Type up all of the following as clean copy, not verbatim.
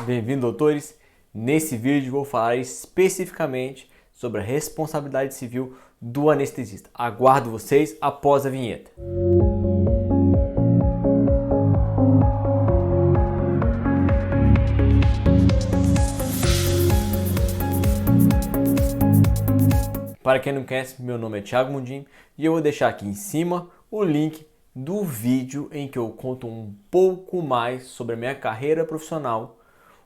Bem-vindo, doutores! Nesse vídeo vou falar especificamente sobre a responsabilidade civil do anestesista. Aguardo vocês após a vinheta. Para quem não conhece, meu nome é Thiago Mundim e eu vou deixar aqui em cima o link do vídeo em que eu conto um pouco mais sobre a minha carreira profissional,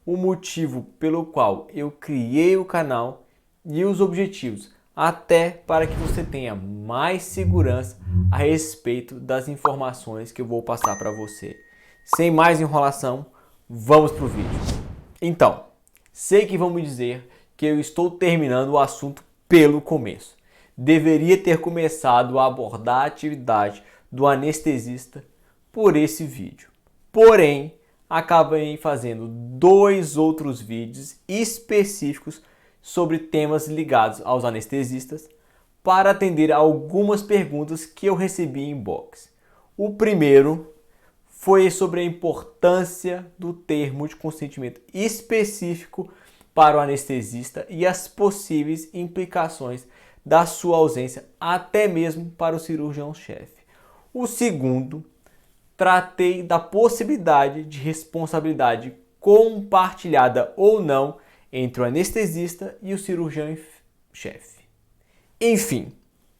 o motivo pelo qual eu criei o canal e os objetivos, até para que você tenha mais segurança a respeito das informações que eu vou passar para você. Sem mais enrolação, vamos para o vídeo. Então, sei que vão me dizer que eu estou terminando o assunto pelo começo. Deveria ter começado a abordar a atividade do anestesista por esse vídeo. Porém, acabei fazendo 2 outros vídeos específicos sobre temas ligados aos anestesistas para atender a algumas perguntas que eu recebi em inbox. O primeiro foi sobre a importância do termo de consentimento específico para o anestesista e as possíveis implicações da sua ausência, até mesmo para o cirurgião-chefe. O segundo, tratei da possibilidade de responsabilidade compartilhada ou não entre o anestesista e o cirurgião-chefe. Enfim,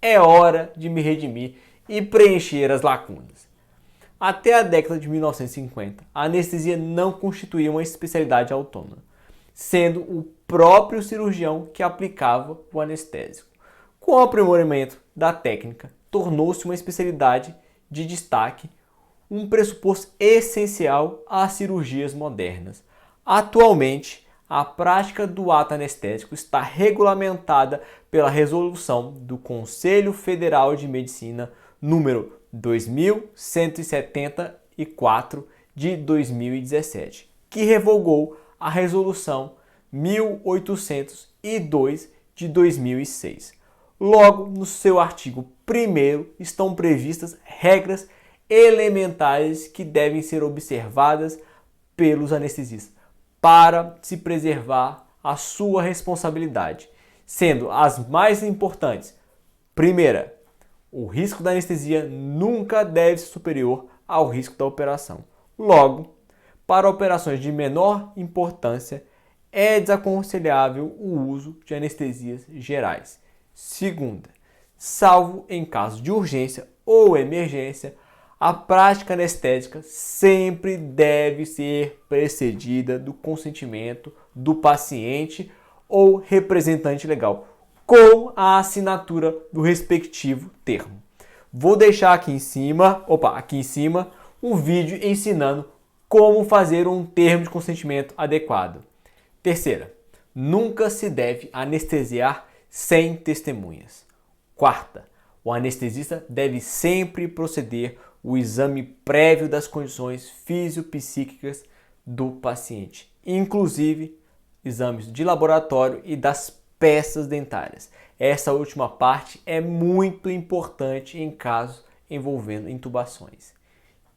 é hora de me redimir e preencher as lacunas. Até a década de 1950, a anestesia não constituía uma especialidade autônoma, sendo o próprio cirurgião que aplicava o anestésico. Com o aprimoramento da técnica, tornou-se uma especialidade de destaque, um pressuposto essencial às cirurgias modernas. Atualmente, a prática do ato anestésico está regulamentada pela resolução do Conselho Federal de Medicina número 2174 de 2017, que revogou a resolução 1802 de 2006. Logo, no seu artigo 1º estão previstas regras elementares que devem ser observadas pelos anestesistas para se preservar a sua responsabilidade, sendo as mais importantes: primeira, o risco da anestesia nunca deve ser superior ao risco da operação. Logo, para operações de menor importância, é desaconselhável o uso de anestesias gerais. Segunda, salvo em caso de urgência ou emergência, a prática anestésica sempre deve ser precedida do consentimento do paciente ou representante legal, com a assinatura do respectivo termo. Vou deixar aqui em cima um vídeo ensinando como fazer um termo de consentimento adequado. Terceira, nunca se deve anestesiar sem testemunhas. Quarta, o anestesista deve sempre proceder o exame prévio das condições fisiopsíquicas do paciente, inclusive exames de laboratório e das peças dentárias. Essa última parte é muito importante em casos envolvendo intubações.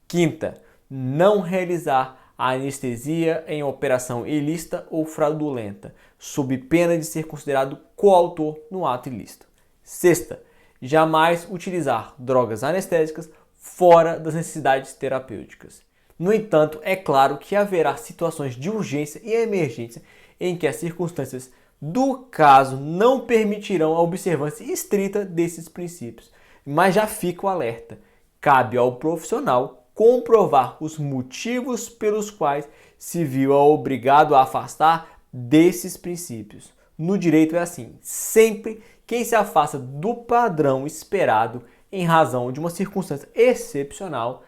Quinta, não realizar a anestesia em operação ilícita ou fraudulenta, sob pena de ser considerado coautor no ato ilícito. Sexta, jamais utilizar drogas anestésicas fora das necessidades terapêuticas. No entanto, é claro que haverá situações de urgência e emergência em que as circunstâncias do caso não permitirão a observância estrita desses princípios, mas já fica o alerta. Cabe ao profissional comprovar os motivos pelos quais se viu obrigado a afastar desses princípios. No direito é assim: sempre quem se afasta do padrão esperado em razão de uma circunstância excepcional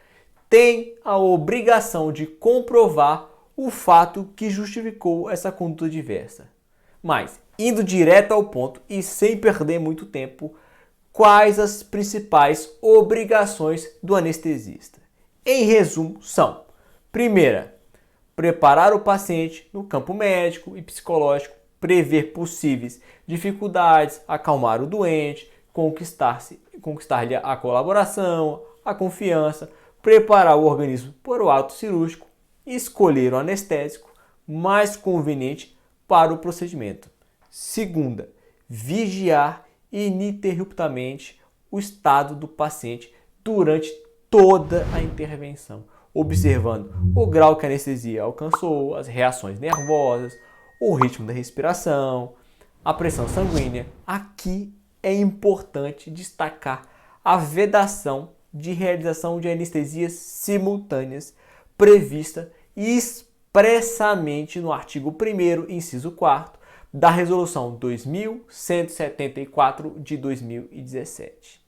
tem a obrigação de comprovar o fato que justificou essa conduta diversa. Mas, indo direto ao ponto e sem perder muito tempo, quais as principais obrigações do anestesista? Em resumo, são: primeira, preparar o paciente no campo médico e psicológico, prever possíveis dificuldades, acalmar o doente, conquistar-lhe a colaboração, a confiança, preparar o organismo para o ato cirúrgico, escolher o anestésico, mais conveniente para o procedimento. Segunda, vigiar ininterruptamente o estado do paciente durante toda a intervenção, observando o grau que a anestesia alcançou, as reações nervosas, o ritmo da respiração, a pressão sanguínea. Aqui é importante destacar a vedação de realização de anestesias simultâneas prevista expressamente no artigo 1º, inciso 4º, da Resolução 2174 de 2017.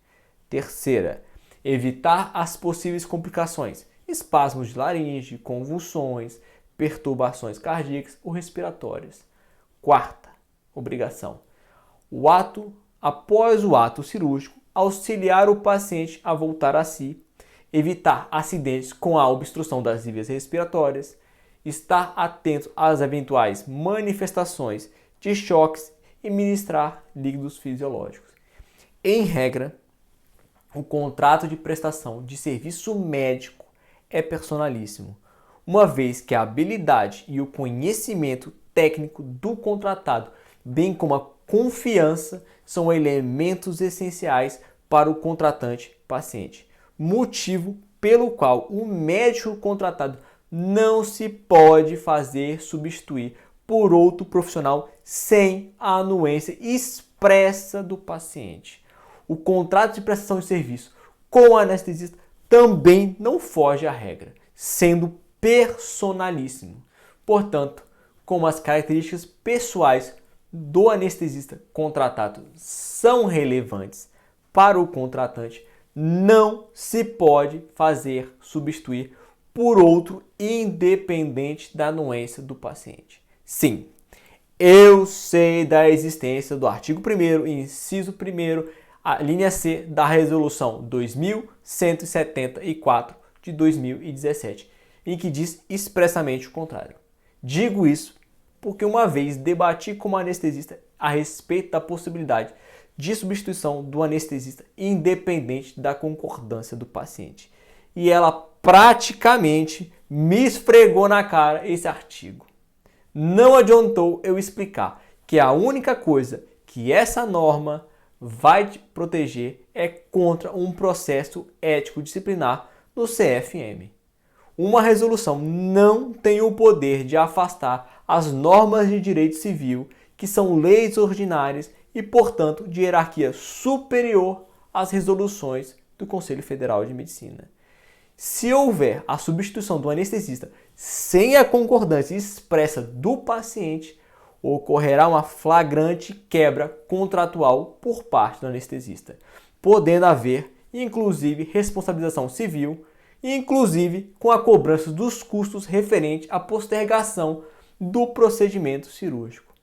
Terceira, evitar as possíveis complicações, espasmos de laringe, convulsões, perturbações cardíacas ou respiratórias. Quarta obrigação, após o ato cirúrgico, auxiliar o paciente a voltar a si, evitar acidentes com a obstrução das vias respiratórias, estar atento às eventuais manifestações de choques e ministrar líquidos fisiológicos. Em regra, o contrato de prestação de serviço médico é personalíssimo, uma vez que a habilidade e o conhecimento técnico do contratado, bem como a confiança, são elementos essenciais para o contratante-paciente, motivo pelo qual o médico contratado não se pode fazer substituir por outro profissional sem a anuência expressa do paciente. O contrato de prestação de serviço com o anestesista também não foge à regra, sendo personalíssimo. Portanto, como as características pessoais do anestesista contratado são relevantes para o contratante, não se pode fazer substituir por outro independente da anuência do paciente. Sim, eu sei da existência do artigo 1º, inciso 1º, a linha C da Resolução 2174 de 2017, em que diz expressamente o contrário. Digo isso porque uma vez debati com uma anestesista a respeito da possibilidade de substituição do anestesista independente da concordância do paciente. E ela praticamente me esfregou na cara esse artigo. Não adiantou eu explicar que a única coisa que essa norma vai te proteger é contra um processo ético disciplinar no CFM. Uma resolução não tem o poder de afastar as normas de direito civil, que são leis ordinárias e, portanto, de hierarquia superior às resoluções do Conselho Federal de Medicina. Se houver a substituição do anestesista sem a concordância expressa do paciente, ocorrerá uma flagrante quebra contratual por parte do anestesista, podendo haver, inclusive, responsabilização civil, inclusive com a cobrança dos custos referente à postergação do procedimento cirúrgico.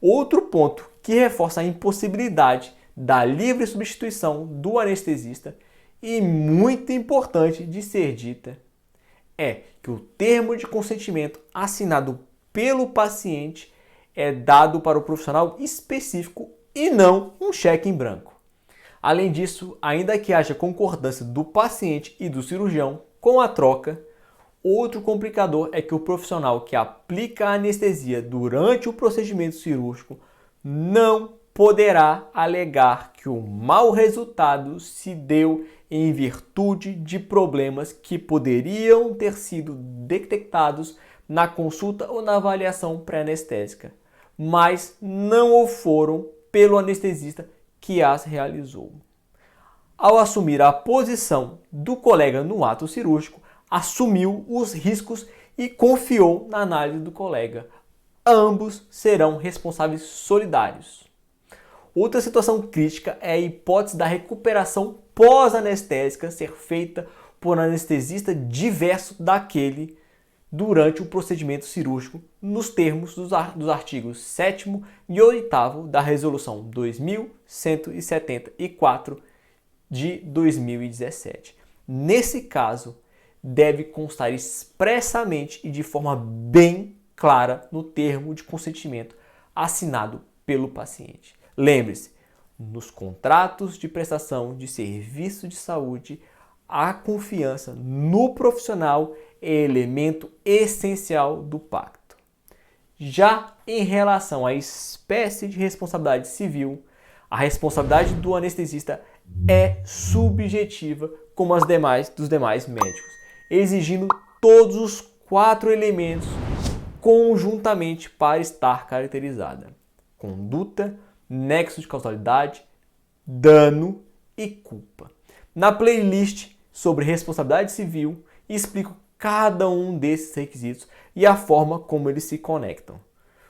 Outro ponto que reforça a impossibilidade da livre substituição do anestesista e muito importante de ser dita é que o termo de consentimento assinado pelo paciente é dado para o profissional específico e não um cheque em branco. Além disso, ainda que haja concordância do paciente e do cirurgião com a troca, outro complicador é que o profissional que aplica a anestesia durante o procedimento cirúrgico não poderá alegar que o mau resultado se deu em virtude de problemas que poderiam ter sido detectados na consulta ou na avaliação pré-anestésica, mas não o foram pelo anestesista que as realizou. Ao assumir a posição do colega no ato cirúrgico, assumiu os riscos e confiou na análise do colega. Ambos serão responsáveis solidários. Outra situação crítica é a hipótese da recuperação pós-anestésica ser feita por um anestesista diverso daquele durante o procedimento cirúrgico, nos termos dos artigos 7º e 8º da Resolução 2174 de 2017. Nesse caso, deve constar expressamente e de forma bem clara no termo de consentimento assinado pelo paciente. Lembre-se, nos contratos de prestação de serviço de saúde, a confiança no profissional é elemento essencial do pacto. Já em relação à espécie de responsabilidade civil, a responsabilidade do anestesista é subjetiva como as dos demais médicos, exigindo todos os 4 elementos conjuntamente para estar caracterizada: conduta, nexo de causalidade, dano e culpa. Na playlist sobre responsabilidade civil, explico cada um desses requisitos e a forma como eles se conectam.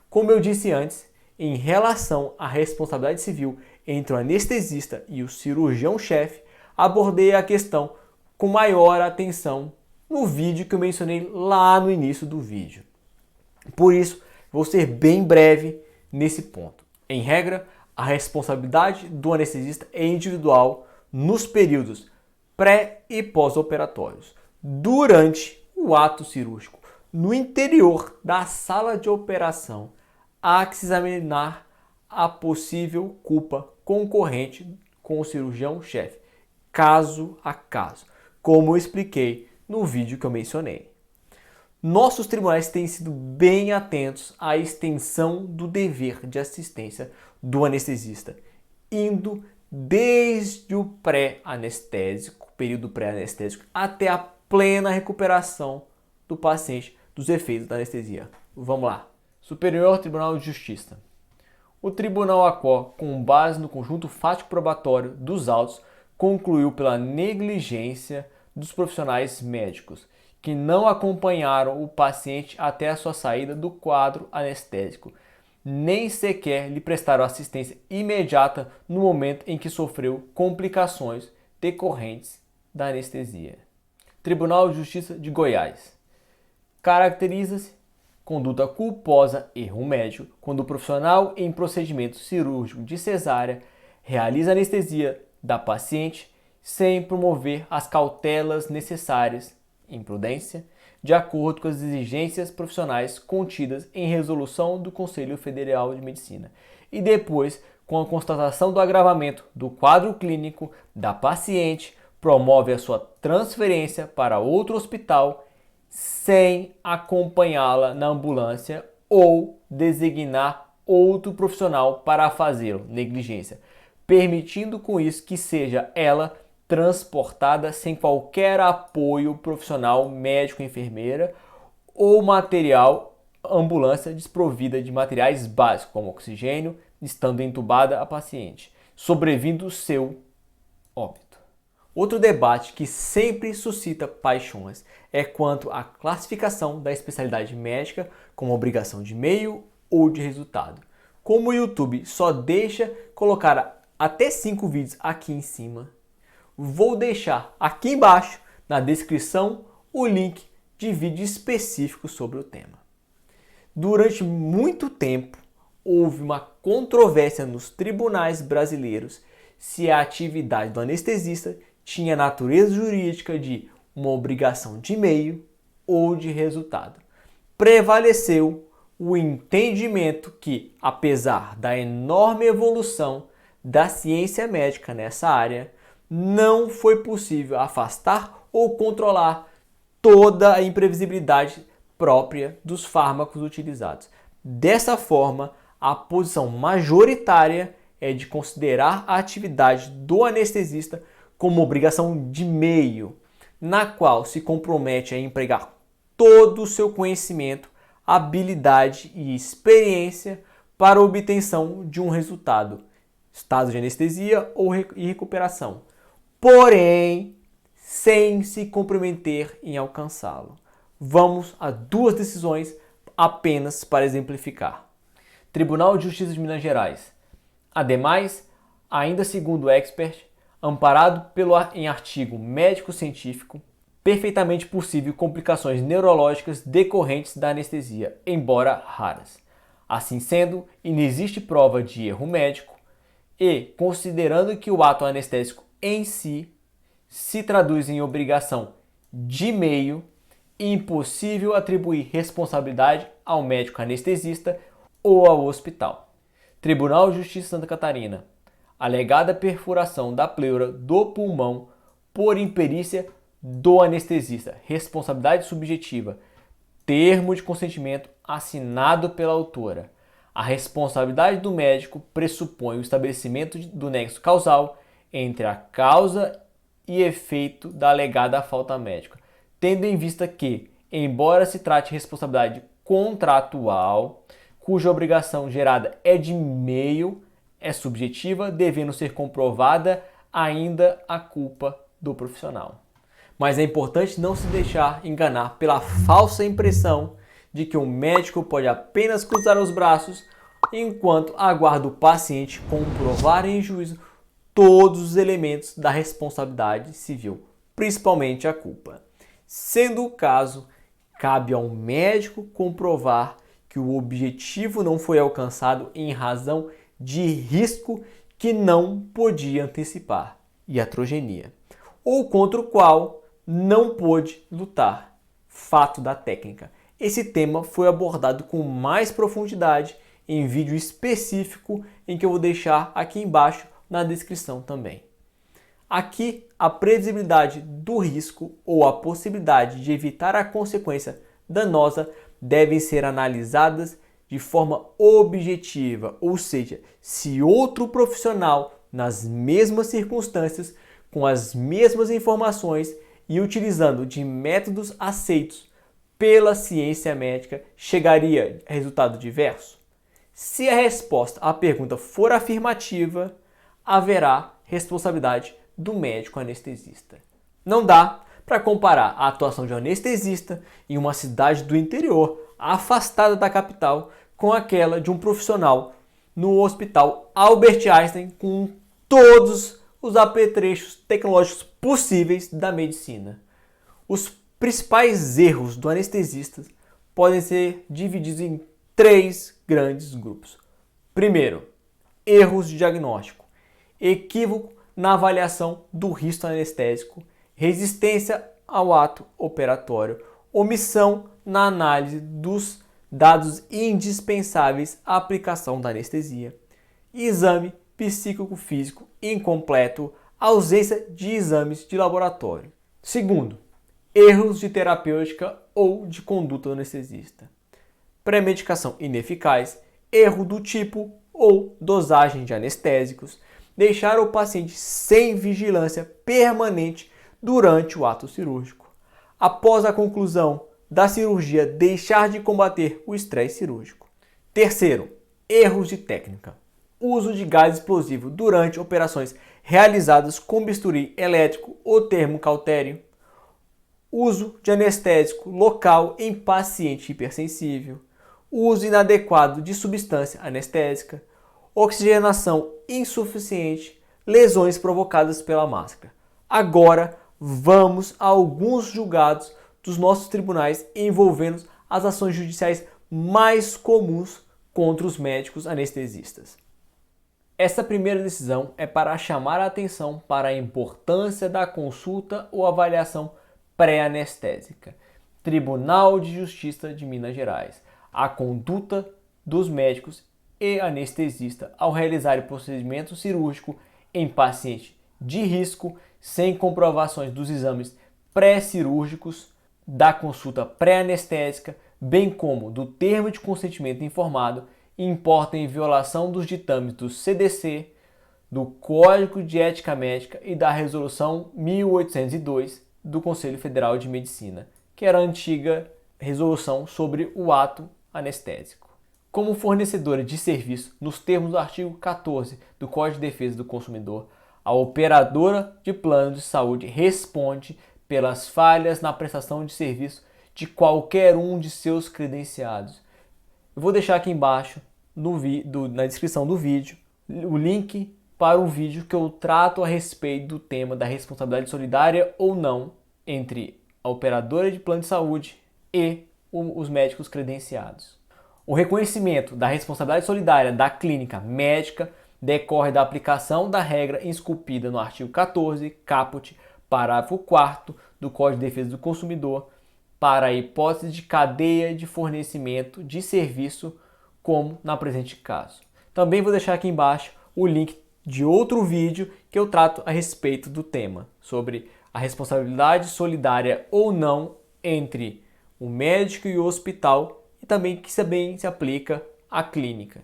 Como eu disse antes, em relação à responsabilidade civil entre o anestesista e o cirurgião-chefe, abordei a questão com maior atenção no vídeo que eu mencionei lá no início do vídeo. Por isso, vou ser bem breve nesse ponto. Em regra, a responsabilidade do anestesista é individual nos períodos pré e pós-operatórios, durante o ato cirúrgico, no interior da sala de operação, há que se examinar a possível culpa concorrente com o cirurgião-chefe, caso a caso, como eu expliquei no vídeo que eu mencionei. Nossos tribunais têm sido bem atentos à extensão do dever de assistência do anestesista, indo desde o pré-anestésico, período pré-anestésico, até a plena recuperação do paciente dos efeitos da anestesia. Vamos lá. Superior Tribunal de Justiça. O Tribunal ACOR, com base no conjunto fático probatório dos autos, concluiu pela negligência dos profissionais médicos que não acompanharam o paciente até a sua saída do quadro anestésico, nem sequer lhe prestaram assistência imediata no momento em que sofreu complicações decorrentes da anestesia. Tribunal de Justiça de Goiás. Caracteriza-se conduta culposa, erro médico, quando o profissional em procedimento cirúrgico de cesárea realiza anestesia da paciente sem promover as cautelas necessárias, imprudência, de acordo com as exigências profissionais contidas em resolução do Conselho Federal de Medicina, e depois, com a constatação do agravamento do quadro clínico da paciente, promove a sua transferência para outro hospital sem acompanhá-la na ambulância ou designar outro profissional para fazê-lo, negligência, permitindo com isso que seja ela transportada sem qualquer apoio profissional médico-enfermeira ou material, ambulância desprovida de materiais básicos como oxigênio, estando entubada a paciente, sobrevindo seu óbito. Outro debate que sempre suscita paixões é quanto à classificação da especialidade médica como obrigação de meio ou de resultado. Como o YouTube só deixa colocar até 5 vídeos aqui em cima, vou deixar aqui embaixo na descrição o link de vídeo específico sobre o tema. Durante muito tempo houve uma controvérsia nos tribunais brasileiros se a atividade do anestesista tinha natureza jurídica de uma obrigação de meio ou de resultado. Prevaleceu o entendimento que, apesar da enorme evolução da ciência médica nessa área, não foi possível afastar ou controlar toda a imprevisibilidade própria dos fármacos utilizados. Dessa forma, a posição majoritária é de considerar a atividade do anestesista como obrigação de meio, na qual se compromete a empregar todo o seu conhecimento, habilidade e experiência para a obtenção de um resultado, estado de anestesia e recuperação, porém sem se comprometer em alcançá-lo. Vamos a 2 decisões apenas para exemplificar. Tribunal de Justiça de Minas Gerais. Ademais, ainda segundo o expert, amparado em artigo médico-científico, perfeitamente possível complicações neurológicas decorrentes da anestesia, embora raras. Assim sendo, inexiste prova de erro médico e, considerando que o ato anestésico em si se traduz em obrigação de meio, impossível atribuir responsabilidade ao médico anestesista ou ao hospital. Tribunal de Justiça de Santa Catarina. Alegada perfuração da pleura do pulmão por imperícia do anestesista. Responsabilidade subjetiva. termo de consentimento assinado pela autora. A responsabilidade do médico pressupõe o estabelecimento do nexo causal entre a causa e efeito da alegada falta médica, tendo em vista que, embora se trate de responsabilidade contratual, cuja obrigação gerada é de meio, é subjetiva, devendo ser comprovada ainda a culpa do profissional. Mas é importante não se deixar enganar pela falsa impressão de que o médico pode apenas cruzar os braços enquanto aguarda o paciente comprovar em juízo todos os elementos da responsabilidade civil, principalmente a culpa. Sendo o caso, cabe ao médico comprovar que o objetivo não foi alcançado em razão de risco que não podia antecipar, iatrogenia, ou contra o qual não pôde lutar, fato da técnica. Esse tema foi abordado com mais profundidade em vídeo específico em que eu vou deixar aqui embaixo na descrição também. Aqui, a previsibilidade do risco ou a possibilidade de evitar a consequência danosa devem ser analisadas de forma objetiva, ou seja, se outro profissional, nas mesmas circunstâncias, com as mesmas informações e utilizando de métodos aceitos pela ciência médica, chegaria a resultado diverso? Se a resposta à pergunta for afirmativa, haverá responsabilidade do médico anestesista. Não dá para comparar a atuação de um anestesista em uma cidade do interior, afastada da capital, com aquela de um profissional no Hospital Albert Einstein, com todos os apetrechos tecnológicos possíveis da medicina. Os principais erros do anestesista podem ser divididos em 3 grandes grupos. Primeiro, erros de diagnóstico, equívoco na avaliação do risco anestésico, resistência ao ato operatório, omissão na análise dos dados indispensáveis à aplicação da anestesia, exame psíquico-físico incompleto, ausência de exames de laboratório. Segundo, erros de terapêutica ou de conduta do anestesista, pré-medicação ineficaz, erro do tipo ou dosagem de anestésicos, deixar o paciente sem vigilância permanente durante o ato cirúrgico. Após a conclusão da cirurgia, deixar de combater o estresse cirúrgico. Terceiro, erros de técnica. Uso de gás explosivo durante operações realizadas com bisturi elétrico ou termocautério. Uso de anestésico local em paciente hipersensível. Uso inadequado de substância anestésica. Oxigenação insuficiente, lesões provocadas pela máscara. Agora vamos a alguns julgados dos nossos tribunais envolvendo as ações judiciais mais comuns contra os médicos anestesistas. Essa primeira decisão é para chamar a atenção para a importância da consulta ou avaliação pré-anestésica. Tribunal de Justiça de Minas Gerais. A conduta dos médicos e anestesista ao realizar o procedimento cirúrgico em paciente de risco sem comprovações dos exames pré-cirúrgicos, da consulta pré-anestésica, bem como do termo de consentimento informado, importa em violação dos ditames do CDC, do Código de Ética Médica e da Resolução 1802 do Conselho Federal de Medicina, que era a antiga resolução sobre o ato anestésico. Como fornecedora de serviço, nos termos do artigo 14 do Código de Defesa do Consumidor, a operadora de plano de saúde responde pelas falhas na prestação de serviço de qualquer um de seus credenciados. Eu vou deixar aqui embaixo na descrição do vídeo o link para um vídeo que eu trato a respeito do tema da responsabilidade solidária ou não entre a operadora de plano de saúde e os médicos credenciados. O reconhecimento da responsabilidade solidária da clínica médica decorre da aplicação da regra esculpida no artigo 14, caput, parágrafo 4º do Código de Defesa do Consumidor, para a hipótese de cadeia de fornecimento de serviço, como na presente caso. Também vou deixar aqui embaixo o link de outro vídeo que eu trato a respeito do tema, sobre a responsabilidade solidária ou não entre o médico e o hospital, e também que também se aplica à clínica.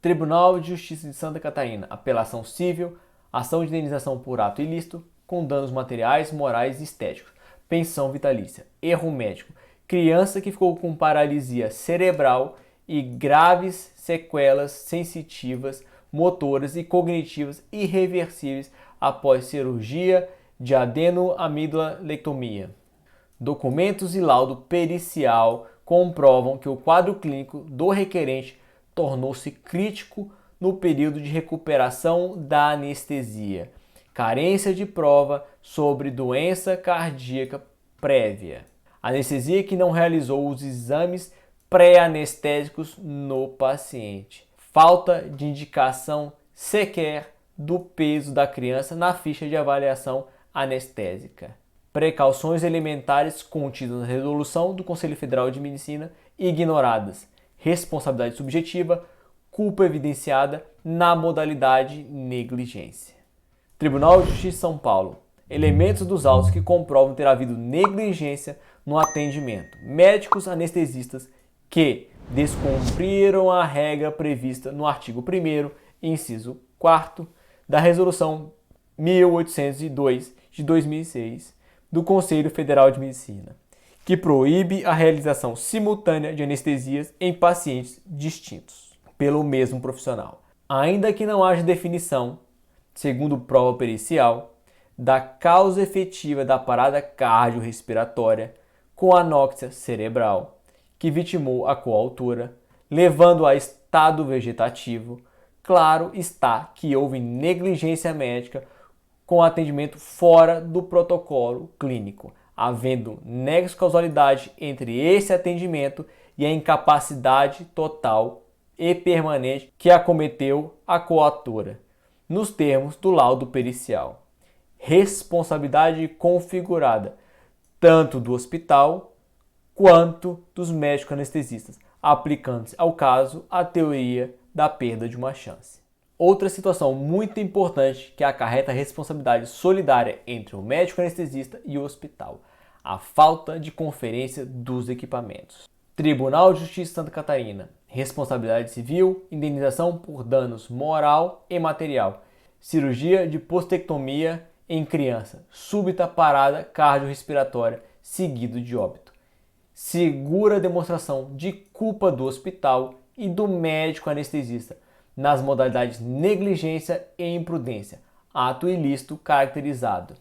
Tribunal de Justiça de Santa Catarina, apelação civil, ação de indenização por ato ilícito, com danos materiais, morais e estéticos, pensão vitalícia, erro médico, criança que ficou com paralisia cerebral e graves sequelas sensitivas, motoras e cognitivas irreversíveis após cirurgia de adenoamidolectomia. Documentos e laudo pericial comprovam que o quadro clínico do requerente tornou-se crítico no período de recuperação da anestesia. Carência de prova sobre doença cardíaca prévia. Anestesia que não realizou os exames pré-anestésicos no paciente. Falta de indicação sequer do peso da criança na ficha de avaliação anestésica. Precauções elementares contidas na resolução do Conselho Federal de Medicina ignoradas. Responsabilidade subjetiva, culpa evidenciada na modalidade negligência. Tribunal de Justiça de São Paulo. Elementos dos autos que comprovam ter havido negligência no atendimento. Médicos anestesistas que descumpriram a regra prevista no artigo 1º, inciso 4º, da Resolução 1802 de 2006 do Conselho Federal de Medicina, que proíbe a realização simultânea de anestesias em pacientes distintos pelo mesmo profissional, ainda que não haja definição, segundo prova pericial, da causa efetiva da parada cardiorrespiratória com anóxia cerebral, que vitimou a coautora, levando a estado vegetativo. Claro está que houve negligência médica com atendimento fora do protocolo clínico, havendo nexo de causalidade entre esse atendimento e a incapacidade total e permanente que acometeu a coautora, nos termos do laudo pericial. Responsabilidade configurada tanto do hospital quanto dos médicos anestesistas, aplicando-se ao caso a teoria da perda de uma chance. Outra situação muito importante que acarreta a responsabilidade solidária entre o médico anestesista e o hospital: a falta de conferência dos equipamentos. Tribunal de Justiça de Santa Catarina. Responsabilidade civil, indenização por danos moral e material. Cirurgia de postectomia em criança, súbita parada cardiorrespiratória, seguido de óbito. Segura demonstração de culpa do hospital e do médico anestesista nas modalidades negligência e imprudência, ato ilícito caracterizado.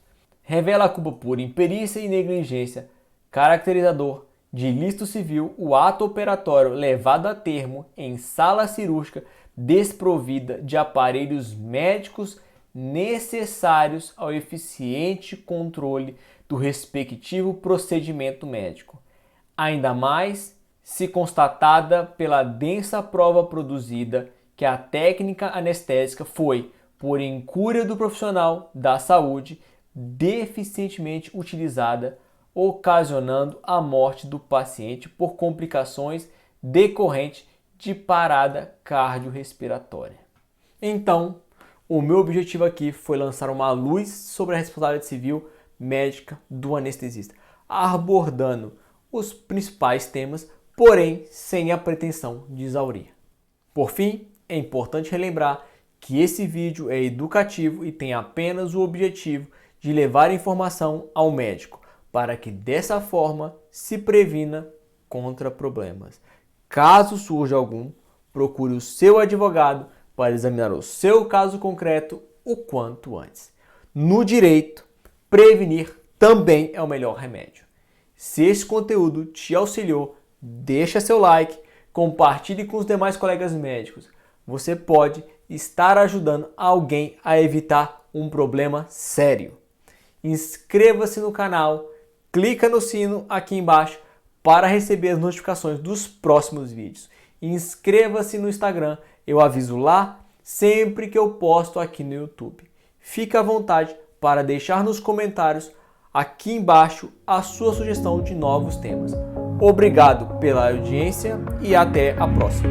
Revela a culpa por imperícia e negligência, caracterizador de ilícito civil o ato operatório levado a termo em sala cirúrgica desprovida de aparelhos médicos necessários ao eficiente controle do respectivo procedimento médico, ainda mais se constatada pela densa prova produzida que a técnica anestésica foi, por incúria do profissional da saúde, deficientemente utilizada, ocasionando a morte do paciente por complicações decorrentes de parada cardiorrespiratória. Então, o meu objetivo aqui foi lançar uma luz sobre a responsabilidade civil médica do anestesista, abordando os principais temas, porém sem a pretensão de exaurir. Por fim, é importante relembrar que esse vídeo é educativo e tem apenas o objetivo de levar informação ao médico, para que dessa forma se previna contra problemas. Caso surja algum, procure o seu advogado para examinar o seu caso concreto o quanto antes. No direito, prevenir também é o melhor remédio. Se esse conteúdo te auxiliou, deixa seu like, compartilhe com os demais colegas médicos. Você pode estar ajudando alguém a evitar um problema sério. Inscreva-se no canal, clica no sino aqui embaixo para receber as notificações dos próximos vídeos. Inscreva-se no Instagram, eu aviso lá sempre que eu posto aqui no YouTube. Fique à vontade para deixar nos comentários aqui embaixo a sua sugestão de novos temas. Obrigado pela audiência e até a próxima.